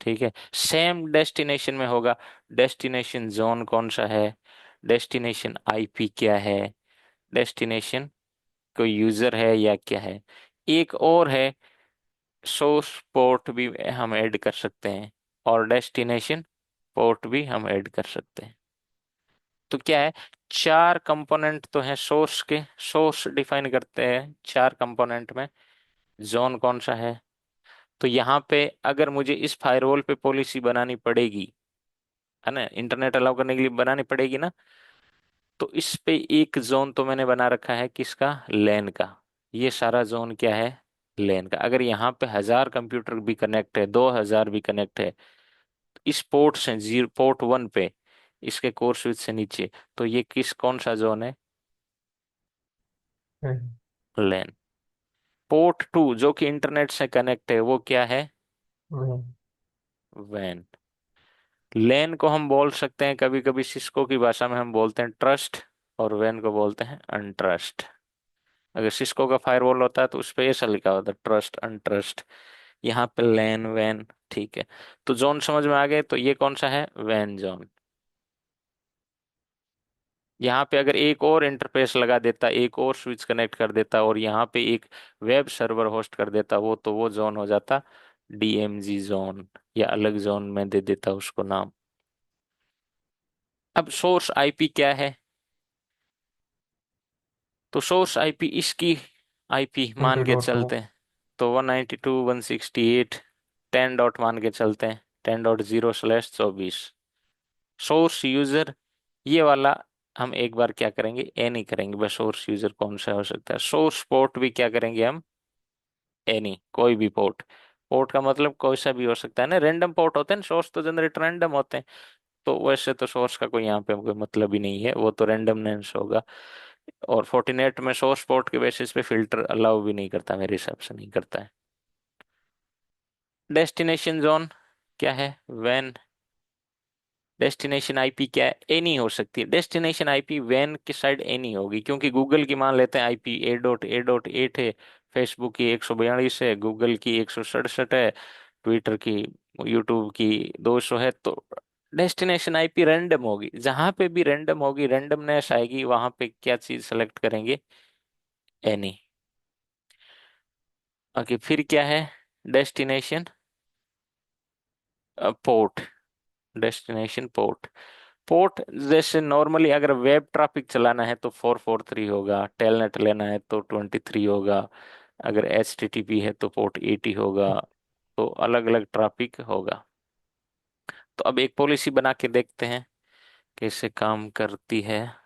S3: ठीक है। सेम डेस्टिनेशन में होगा, डेस्टिनेशन जोन कौन सा है, डेस्टिनेशन आईपी क्या है, डेस्टिनेशन कोई यूजर है या क्या है। एक और है, सोर्स पोर्ट भी हम ऐड कर सकते हैं, और डेस्टिनेशन पोर्ट भी हम ऐड कर सकते हैं। तो क्या है, चार कंपोनेंट तो हैं सोर्स के। सोर्स डिफाइन करते हैं चार कंपोनेंट में। जोन कौन सा है? तो यहाँ पे अगर मुझे इस फायरवॉल पे पॉलिसी बनानी पड़ेगी, है ना, इंटरनेट अलाउ करने के लिए बनानी पड़ेगी ना, तो इस पे एक जोन तो मैंने बना रखा है किसका? लैन का। ये सारा जोन क्या है? लैन का। अगर यहाँ पे 1000 कंप्यूटर भी कनेक्ट है, 2000 भी कनेक्ट है, इस पोर्ट से, जीरो पोर्ट 1 पे, इसके कोर स्विच से नीचे, तो ये कौन सा जोन है?
S5: हम्म,
S3: लैन। पोर्ट 2 जो कि इंटरनेट से कनेक्ट है, वो क्या है?
S5: हम्म,
S3: वैन। लैन को हम बोल सकते हैं, कभी कभी सिस्को की भाषा में हम बोलते हैं ट्रस्ट, और वैन को बोलते हैं अनट्रस्ट। अगर सिस्को का फायरवॉल होता है तो उस पे ऐसा लिखा होता है, ट्रस्ट अनट्रस्ट। यहाँ पे लैन वैन। ठीक है। तो जोन समझ में आ गए? तो ये कौन सा है? वैन जोन। यहाँ पे अगर एक और इंटरफेस लगा देता, एक और स्विच कनेक्ट कर देता, और यहाँ पे एक वेब सर्वर होस्ट कर देता, वो तो वो जोन हो जाता डीएमजी जोन, या अलग जोन में दे देता उसको नाम। अब सोर्स आईपी क्या है? तो सोर्स आईपी इसकी आईपी मान के
S5: 20.2।
S3: चलते हैं, तो 192.168 10 डॉट मान के चलते हैं, 10.0/24। सोर्स यूजर ये वाला हम एक बार क्या करेंगे, ए नहीं करेंगे, बस सोर्स यूजर कौन सा हो सकता है। सोर्स पोर्ट भी क्या करेंगे हम? एनी, कोई भी पोर्ट। पोर्ट का मतलब कोई सा भी हो सकता है ना, रैंडम पोर्ट होते हैं ना, सोर्स तो जनरेट रैंडम होते हैं। तो वैसे तो सोर्स का कोई यहाँ पे कोई मतलब ही नहीं है, वो तो रैंडमनेस होगा। और फोर्टिनेट में सोर्स पोर्ट के बेसिस पे फिल्टर अलाउ भी नहीं करता, मेरे हिसाब से नहीं करता है। डेस्टिनेशन जोन क्या है? वैन। डेस्टिनेशन आईपी क्या है? एनी हो सकती है डेस्टिनेशन आईपी, वैन की साइड एनी होगी, क्योंकि गूगल की मान लेते हैं आईपी 8.8.8 है, फेसबुक की 142 है, गूगल की 167 है, ट्विटर की, यूट्यूब की 200 है। तो डेस्टिनेशन आईपी रैंडम होगी, जहां पे भी रैंडम होगी, रैंडमनेस आएगी, वहां पे क्या चीज सेलेक्ट करेंगे? एनी। ओके, फिर क्या है? Destination port. Destination port. Port जैसे नॉर्मली अगर वेब ट्रैफिक चलाना है तो 443 होगा, टेलनेट लेना है तो 23 होगा, अगर एच टी टी पी है तो पोर्ट 80 होगा। तो अलग अलग ट्रैफिक होगा। तो अब एक पॉलिसी बना के देखते हैं कैसे काम करती है।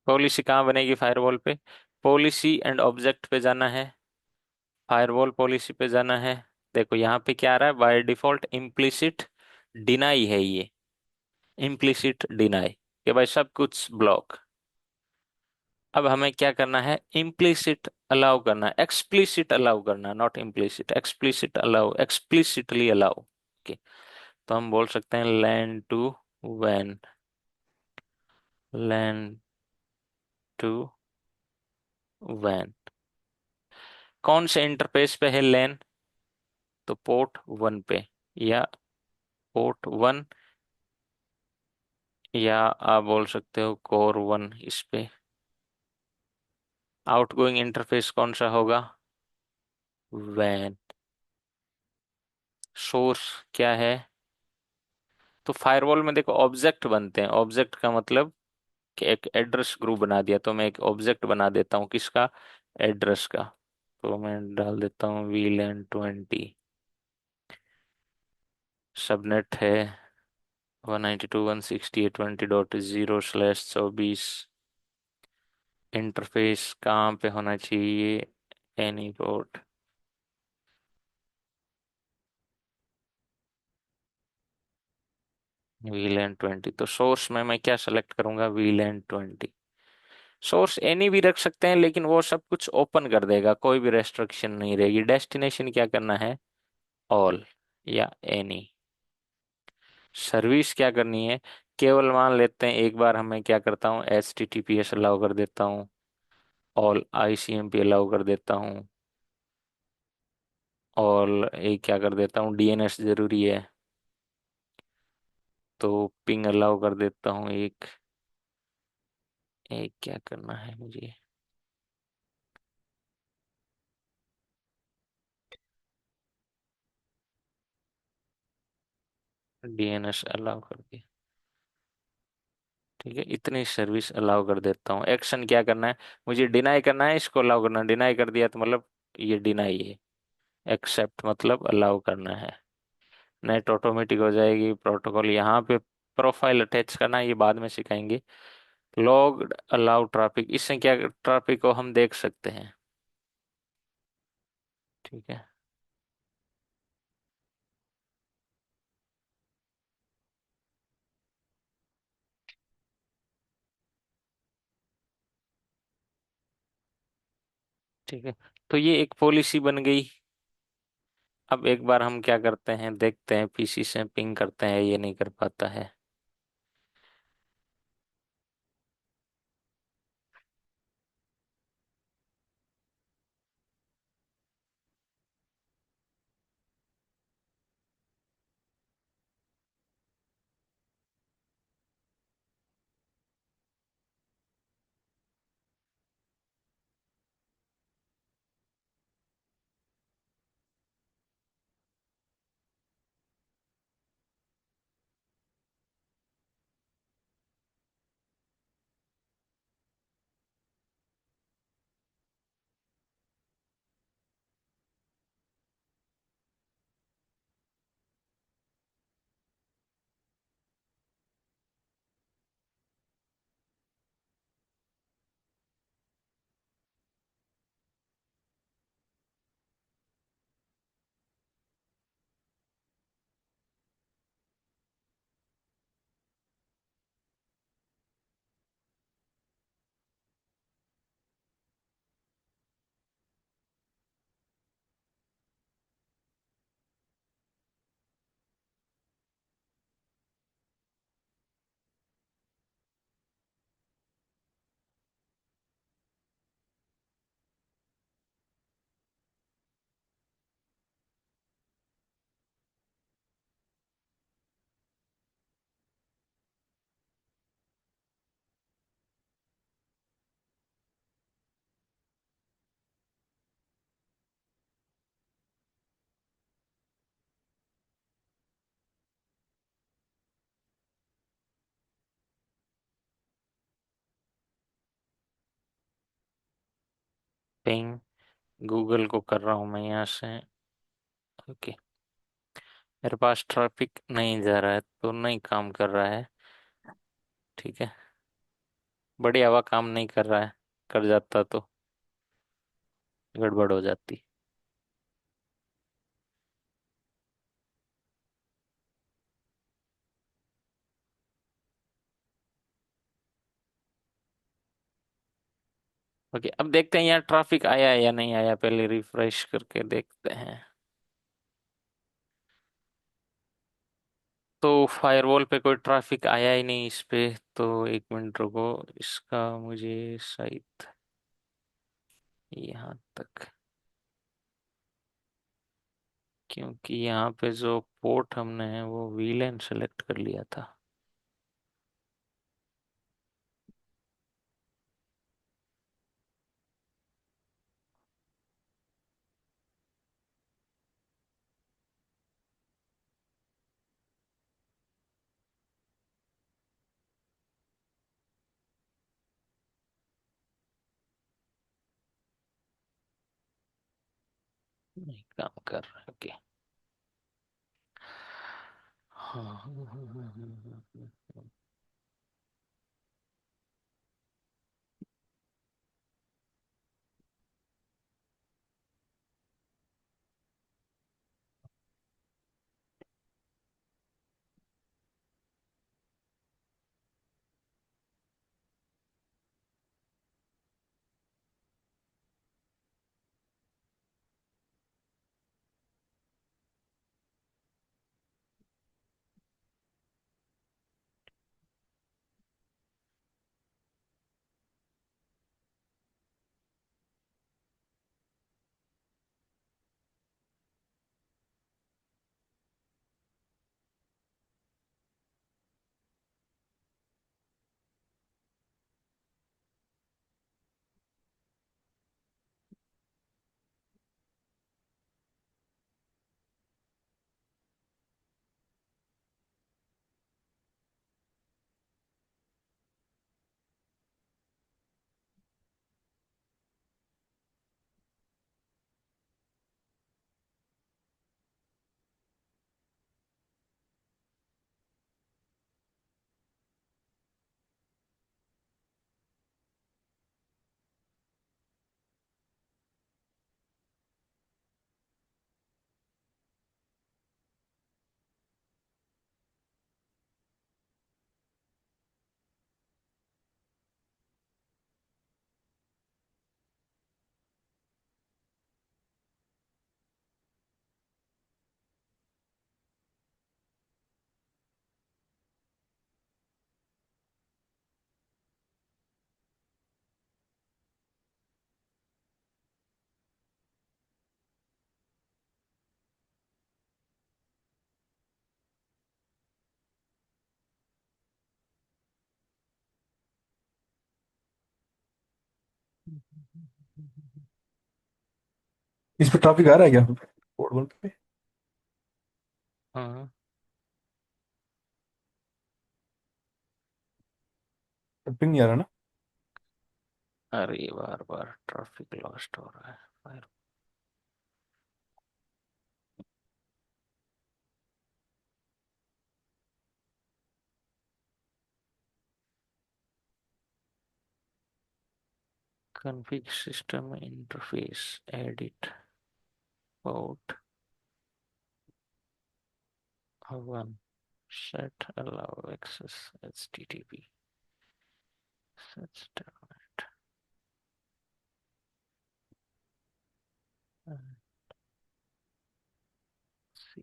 S3: पॉलिसी कहाँ बनेगी फायरवॉल पे? पॉलिसी एंड ऑब्जेक्ट पे जाना है, फायरवॉल पॉलिसी पे जाना है। देखो यहाँ पे क्या आ रहा है, बाय डिफॉल्ट इम्प्लिसिट डिनाई है ये, इम्प्लिसिट डिनाई कि भाई सब कुछ ब्लॉक। अब हमें क्या करना है, इम्प्लिसिट अलाउ करना, एक्सप्लिसिट अलाउ करना, not implicit, explicit allow, explicitly allow. Okay, तो हम बोल सकते हैं लैन to van, LAN to van. कौन से इंटरफेस पे है लैन? तो पोर्ट 1 पे, या पोर्ट 1, या आप बोल सकते हो कोर 1 इस पे। आउटगोइंग इंटरफेस कौन सा होगा? वैन। सोर्स क्या है? तो फायरवॉल में देखो ऑब्जेक्ट बनते हैं, ऑब्जेक्ट का मतलब कि एक एड्रेस ग्रुप बना दिया, तो मैं एक ऑब्जेक्ट बना देता हूँ किसका, एड्रेस का। तो मैं डाल देता हूँ VLAN 20, सबनेट है 192.168.20/24। इंटरफेस कहाँ पे होना चाहिए, एनी पोर्ट। VLAN 20, तो सोर्स में मैं क्या सेलेक्ट करूंगा, VLAN 20। सोर्स एनी भी रख सकते हैं, लेकिन वो सब कुछ ओपन कर देगा, कोई भी रेस्ट्रिक्शन नहीं रहेगी। डेस्टिनेशन क्या करना है, ऑल या एनी। सर्विस क्या करनी है, केवल मान लेते हैं एक बार हमें क्या करता हूँ, HTTPS अलाउ कर देता हूँ, ऑल ICMP अलाउ कर देता हूँ, और एक क्या कर देता हूँ, DNS जरूरी है, तो पिंग अलाउ कर देता हूँ एक। एक क्या करना है मुझे, DNS अलाउ कर दिया। ठीक है, इतनी सर्विस अलाउ कर देता हूँ। एक्शन क्या करना है, मुझे डिनाई करना है, इसको अलाउ करना है। डिनाई कर दिया तो मतलब ये डिनाई है, एक्सेप्ट मतलब अलाउ करना है। नेट ऑटोमेटिक हो जाएगी। प्रोटोकॉल यहाँ पे प्रोफाइल अटैच करना है, ये बाद में सिखाएंगे। लॉग अलाउ ट्रैफिक, इससे क्या ट्रैफिक को हम देख सकते हैं। ठीक है, ठीक है, तो ये एक पॉलिसी बन गई। अब एक बार हम क्या करते हैं, देखते हैं PC से पिंग करते हैं, ये नहीं कर पाता है। पिंग गूगल को कर रहा हूँ मैं यहाँ से। ओके, मेरे पास ट्रैफिक नहीं जा रहा है तो नहीं काम कर रहा है। ठीक है, बड़ी हवा काम नहीं कर रहा है, कर जाता तो गड़बड़ हो जाती। ओके, अब देखते हैं यहाँ ट्रैफिक आया है या नहीं आया, पहले रिफ्रेश करके देखते हैं। तो फायरवॉल पे कोई ट्रैफिक आया ही नहीं इस पे। तो एक मिनट रुको, इसका मुझे शायद यहाँ तक, क्योंकि यहाँ पे जो पोर्ट हमने है वो वीलैन सेलेक्ट कर लिया था। नहीं काम कर रहा है। ओके, हाँ।
S2: इस पे ट्रैफिक आ रहा है क्या पोर्ट वन पे?
S3: हाँ,
S2: पिंग नहीं आ रहा ना?
S3: अरे बार बार ट्रैफिक लॉस्ट हो रहा है। config system interface, edit port 1, set allow access http, set terminate, and see।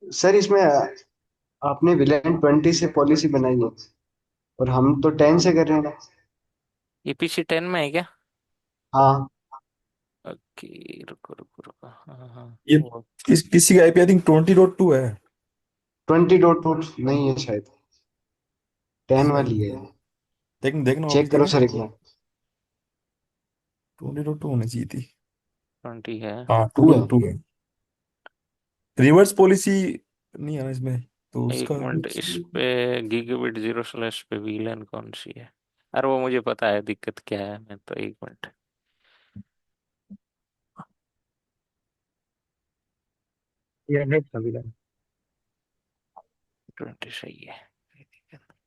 S6: Sir इसमें आपने विलेन 20 से पॉलिसी बनाई है और हम तो 10 से कर रहे हैं।
S3: ईपीसी 10 में है क्या?
S6: हाँ।
S3: ओके, रुको रुको रुको, हाँ हाँ
S2: ये
S3: वो
S2: किसी का आईपी आई थिंक 20.2 है।
S6: 20.2 नहीं है शायद। 10
S2: सही
S6: वाली है।
S2: है। लेकिन देखना वापस
S6: चेक करो
S2: देखें।
S6: सर एक बार।
S2: 20.2 होनी चाहिए थी।
S3: 20 है।
S2: हाँ, टू है। रिवर्स पॉलिसी नहीं है ना इसमें, तो
S3: एक
S2: उसका
S3: मिनट,
S2: कुछ।
S3: इस पे गीगाबिट जीरो स्लैश पे वीलन कौन सी है? अरे वो मुझे पता है दिक्कत क्या है, मैं तो एक मिनट।
S4: ये 100 था विलन।
S3: 20 सही है, कोई दिक्कत नहीं।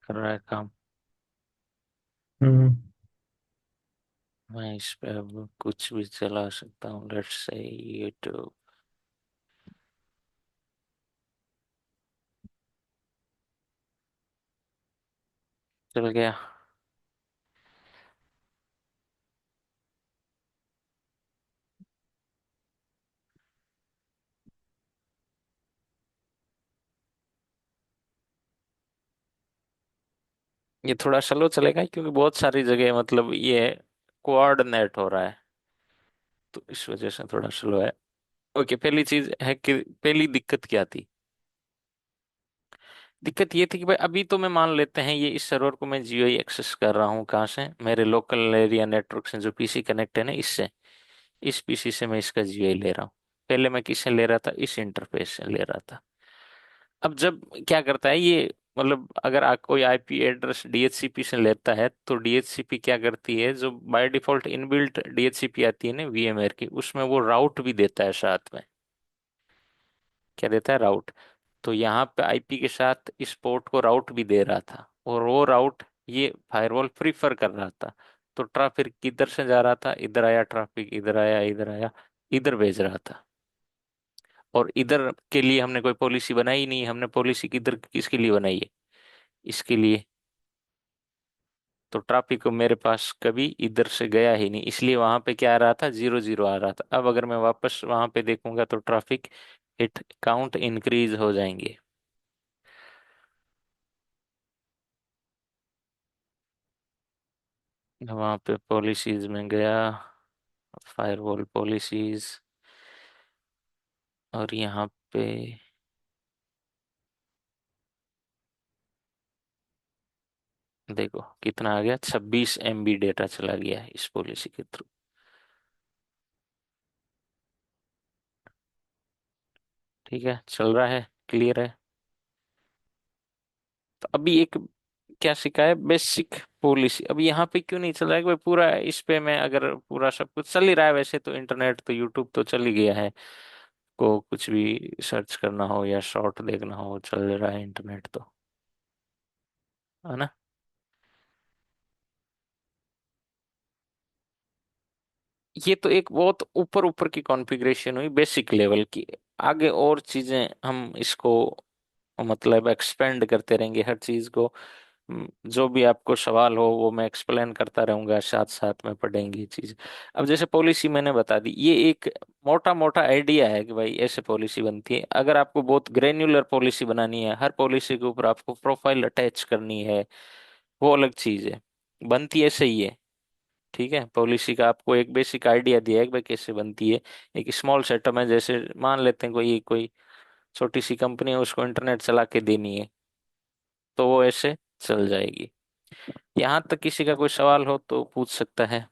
S3: कर रहा है काम।
S2: हम्म।
S3: मैं इस पे अब कुछ भी चला सकता हूँ, लेट्स से यूट्यूब। चल गया। ये थोड़ा स्लो चलेगा क्योंकि बहुत सारी जगह मतलब ये कोऑर्डिनेट हो रहा है, तो इस वजह से थोड़ा स्लो है। ओके, पहली चीज है कि पहली दिक्कत क्या थी? दिक्कत ये थी कि भाई अभी तो मैं मान लेते हैं ये इस सर्वर को मैं जियो ही एक्सेस कर रहा हूँ, कहाँ से? मेरे लोकल एरिया नेटवर्क से जो पीसी कनेक्ट है ना, इससे, इस पीसी से मैं इसका जियो ही ले रहा हूँ। पहले मैं किससे ले रहा था? इस इंटरफेस से ले रहा था। अब जब क्या करता है ये, मतलब अगर कोई आईपी एड्रेस डीएचसीपी से लेता है तो डीएचसीपी क्या करती है, जो बाय डिफॉल्ट इनबिल्ट डीएचसीपी आती है ना वीएमएयर की, उसमें वो राउट भी देता है साथ में। क्या देता है? राउट। तो यहाँ पे आईपी के साथ इस पोर्ट को राउट भी दे रहा था, और वो राउट ये फायरवॉल प्रीफर कर रहा था। तो ट्रैफिक किधर से जा रहा था? इधर आया ट्रैफिक, इधर आया, इधर आया, इधर भेज रहा था। और इधर के लिए हमने कोई पॉलिसी बनाई नहीं, हमने पॉलिसी किधर किसके लिए बनाई है? इसके लिए। तो ट्रैफिक को मेरे पास कभी इधर से गया ही नहीं, इसलिए वहां पे क्या आ रहा था? 0 0 आ रहा था। अब अगर मैं वापस वहां पे देखूंगा तो ट्रैफिक हिट काउंट इंक्रीज हो जाएंगे। वहां पे पॉलिसीज में गया, फायरवॉल पॉलिसीज, और यहाँ पे देखो कितना आ गया, 26 MB डेटा चला गया है इस पॉलिसी के थ्रू। ठीक है, चल रहा है, क्लियर है। तो अभी एक क्या सीखा है? Basic policy. अब यहाँ पे क्यों नहीं चल रहा है कि भाई पूरा इस पे मैं अगर पूरा सब कुछ चल ही रहा है, वैसे तो इंटरनेट तो यूट्यूब तो चल ही गया है, को कुछ भी सर्च करना हो या शॉर्ट देखना हो चल रहा है इंटरनेट तो, है ना? ये तो एक बहुत ऊपर ऊपर की कॉन्फ़िगरेशन हुई, बेसिक लेवल की। आगे और चीजें हम इसको मतलब एक्सपेंड करते रहेंगे हर चीज को। जो भी आपको सवाल हो वो मैं एक्सप्लेन करता रहूंगा, साथ साथ में पढ़ेंगे ये चीज। अब जैसे पॉलिसी मैंने बता दी, ये एक मोटा मोटा आइडिया है कि भाई ऐसे पॉलिसी बनती है। अगर आपको बहुत ग्रेन्युलर पॉलिसी बनानी है, हर पॉलिसी के ऊपर आपको प्रोफाइल अटैच करनी है, वो अलग चीज है। बनती ऐसे ही है। ठीक है, पॉलिसी का आपको एक बेसिक आइडिया दिया है कि भाई कैसे बनती है। एक स्मॉल सेटअप है, जैसे मान लेते हैं कोई कोई छोटी सी कंपनी है, उसको इंटरनेट चला के देनी है, तो वो ऐसे चल जाएगी। यहाँ तक किसी का कोई सवाल हो तो पूछ सकता है।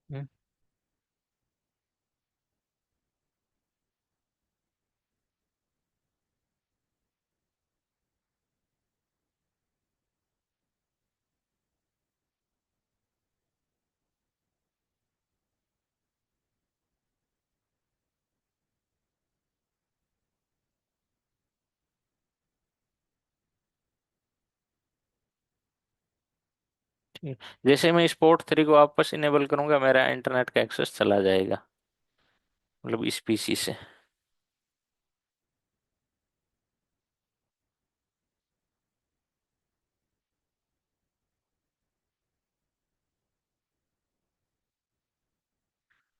S3: हम्म, ठीक है। जैसे मैं इस पोर्ट 3 को वापस इनेबल करूंगा, मेरा इंटरनेट का एक्सेस चला जाएगा, मतलब इस पीसी से।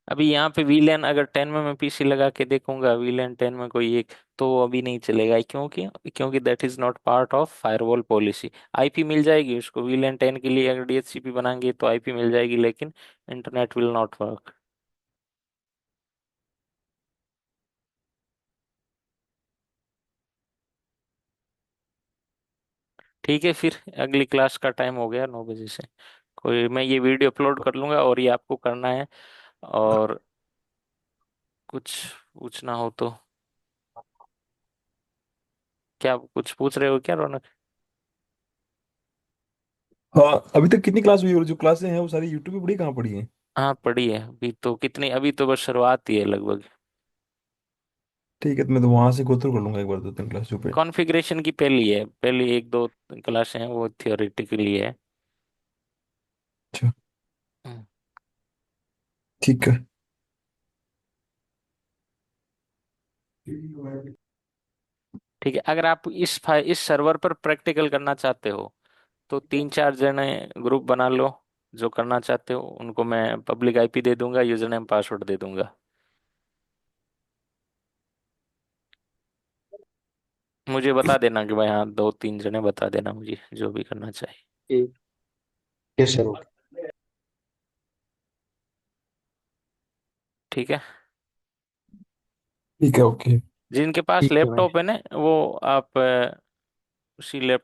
S3: अभी यहाँ पे वीलैन अगर 10 में मैं पीसी लगा के देखूंगा, वीलैन 10 में कोई एक, तो वो अभी नहीं चलेगा। क्योंकि क्योंकि that is not part of firewall policy. IP मिल जाएगी उसको, वीलैन 10 के लिए अगर डीएचसीपी बनाएंगे तो आईपी मिल जाएगी, लेकिन इंटरनेट विल नॉट वर्क। ठीक है, फिर अगली क्लास का टाइम हो गया 9 बजे से। कोई, मैं ये वीडियो अपलोड कर लूंगा और ये आपको करना है। और कुछ पूछना हो तो, क्या कुछ पूछ रहे हो क्या रौनक?
S2: हाँ, अभी तक कितनी क्लास हुई, और जो क्लासें हैं वो सारी यूट्यूब पे पड़ी, कहाँ पड़ी हैं?
S3: हाँ पढ़ी है अभी तो, कितनी, अभी तो बस शुरुआत ही है लगभग।
S2: ठीक है, तो मैं तो वहां से गो थ्रू कर लूंगा एक बार 2 3 क्लास पे।
S3: कॉन्फ़िगरेशन की पहली है, पहली एक दो क्लासें हैं वो थियोरेटिकली है।
S2: अच्छा,
S3: हम्म,
S2: ठीक है।
S3: ठीक है। अगर आप इस सर्वर पर प्रैक्टिकल करना चाहते हो तो 3 4 जने ग्रुप बना लो। जो करना चाहते हो उनको मैं पब्लिक आईपी दे दूंगा, यूजर नेम पासवर्ड दे दूंगा। मुझे बता देना कि भाई हाँ, 2 3 जने बता देना मुझे, जो भी करना चाहिए।
S6: ठीक है सर।
S3: ठीक है।
S2: ठीक है, ओके।
S3: जिनके पास
S6: ठीक है भाई।
S3: लैपटॉप है ना, वो आप उसी लैपटॉप